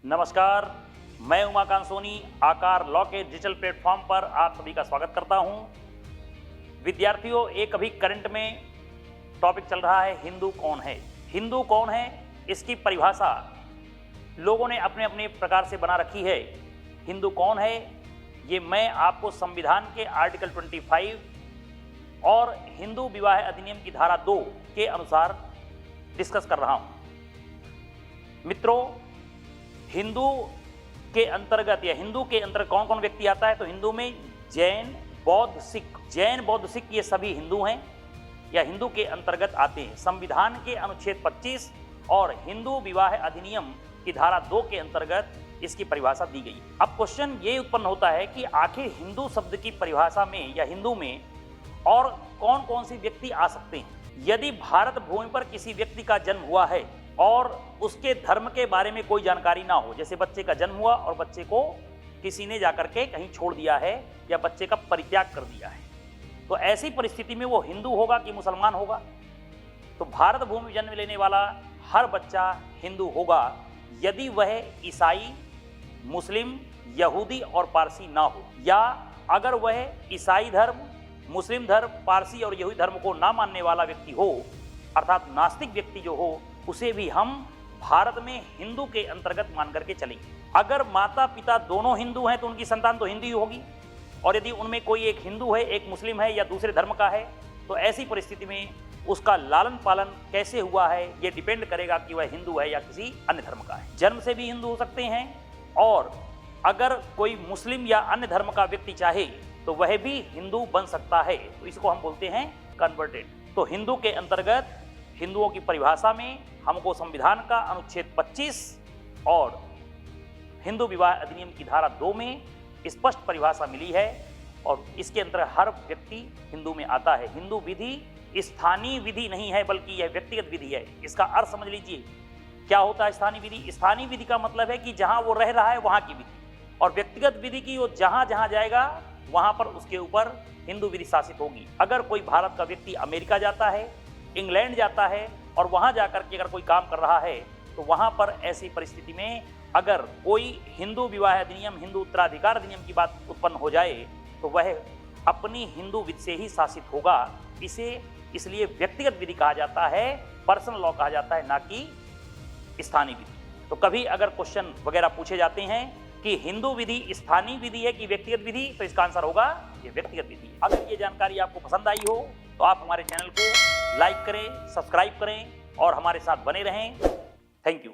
नमस्कार, मैं उमाकांत सोनी आकार लॉ के डिजिटल प्लेटफॉर्म पर आप सभी का स्वागत करता हूं। विद्यार्थियों, एक अभी करंट में टॉपिक चल रहा है हिंदू कौन है। हिंदू कौन है, इसकी परिभाषा लोगों ने अपने अपने प्रकार से बना रखी है। हिंदू कौन है ये मैं आपको संविधान के आर्टिकल 25 और हिंदू विवाह अधिनियम की धारा 2 के अनुसार डिस्कस कर रहा हूं। मित्रों, हिंदू के अंतर्गत या हिंदू के अंतर्गत कौन कौन व्यक्ति आता है, तो हिंदू में जैन, बौद्ध, सिख ये सभी हिंदू हैं या हिंदू के अंतर्गत आते हैं। संविधान के अनुच्छेद 25 और हिंदू विवाह अधिनियम की धारा 2 के अंतर्गत इसकी परिभाषा दी गई। अब क्वेश्चन ये उत्पन्न होता है कि आखिर हिंदू शब्द की परिभाषा में या हिंदू में और कौन कौन से व्यक्ति आ सकते हैं। यदि भारत भूमि पर किसी व्यक्ति का जन्म हुआ है और उसके धर्म के बारे में कोई जानकारी ना हो, जैसे बच्चे का जन्म हुआ और बच्चे को किसी ने जाकर के कहीं छोड़ दिया है या बच्चे का परित्याग कर दिया है, तो ऐसी परिस्थिति में वो हिंदू होगा कि मुसलमान होगा। तो भारत भूमि में जन्म लेने वाला हर बच्चा हिंदू होगा यदि वह ईसाई, मुस्लिम, यहूदी और पारसी ना हो, या अगर वह ईसाई धर्म, मुस्लिम धर्म, पारसी और यहूदी धर्म को ना मानने वाला व्यक्ति हो, अर्थात नास्तिक व्यक्ति जो हो, उसे भी हम भारत में हिंदू के अंतर्गत मान करके चलेंगे। अगर माता पिता दोनों हिंदू हैं तो उनकी संतान तो हिंदू ही होगी, और यदि उनमें कोई एक हिंदू है, एक मुस्लिम है या दूसरे धर्म का है, तो ऐसी परिस्थिति में उसका लालन पालन कैसे हुआ है ये डिपेंड करेगा कि वह हिंदू है या किसी अन्य धर्म का है। जन्म से भी हिंदू हो सकते हैं, और अगर कोई मुस्लिम या अन्य धर्म का व्यक्ति चाहे तो वह भी हिंदू बन सकता है, तो इसको हम बोलते हैं कन्वर्टेड। तो हिंदू के अंतर्गत हिंदुओं की परिभाषा में हमको संविधान का अनुच्छेद 25 और हिंदू विवाह अधिनियम की धारा 2 में स्पष्ट परिभाषा मिली है, और इसके अंतर्गत हर व्यक्ति हिंदू में आता है। हिंदू विधि स्थानीय विधि नहीं है, बल्कि यह व्यक्तिगत विधि है। इसका अर्थ समझ लीजिए, क्या होता है स्थानीय विधि। स्थानीय विधि का मतलब है कि जहां वो रह रहा है वहां की विधि, और व्यक्तिगत विधि की वो जहां जहां जाएगा वहां पर उसके ऊपर हिंदू विधि शासित होगी। अगर कोई भारत का व्यक्ति अमेरिका जाता है, इंग्लैंड जाता है और वहां जाकर के अगर कोई काम कर रहा है, तो वहां पर ऐसी परिस्थिति में अगर कोई हिंदू विवाह अधिनियम, हिंदू उत्तराधिकार अधिनियम की बात उत्पन्न हो जाए, तो वह अपनी हिंदू विधि से ही शासित होगा। इसे इसलिए व्यक्तिगत विधि कहा जाता है, पर्सनल लॉ कहा जाता है, ना कि स्थानीय विधि। तो कभी अगर क्वेश्चन वगैरह पूछे जाते हैं कि हिंदू विधि स्थानीय विधि है कि व्यक्तिगत विधि, तो इसका आंसर होगा ये व्यक्तिगत विधि है। अगर ये जानकारी आपको पसंद आई हो तो आप हमारे चैनल को लाइक करें, सब्सक्राइब करें और हमारे साथ बने रहें। Thank you.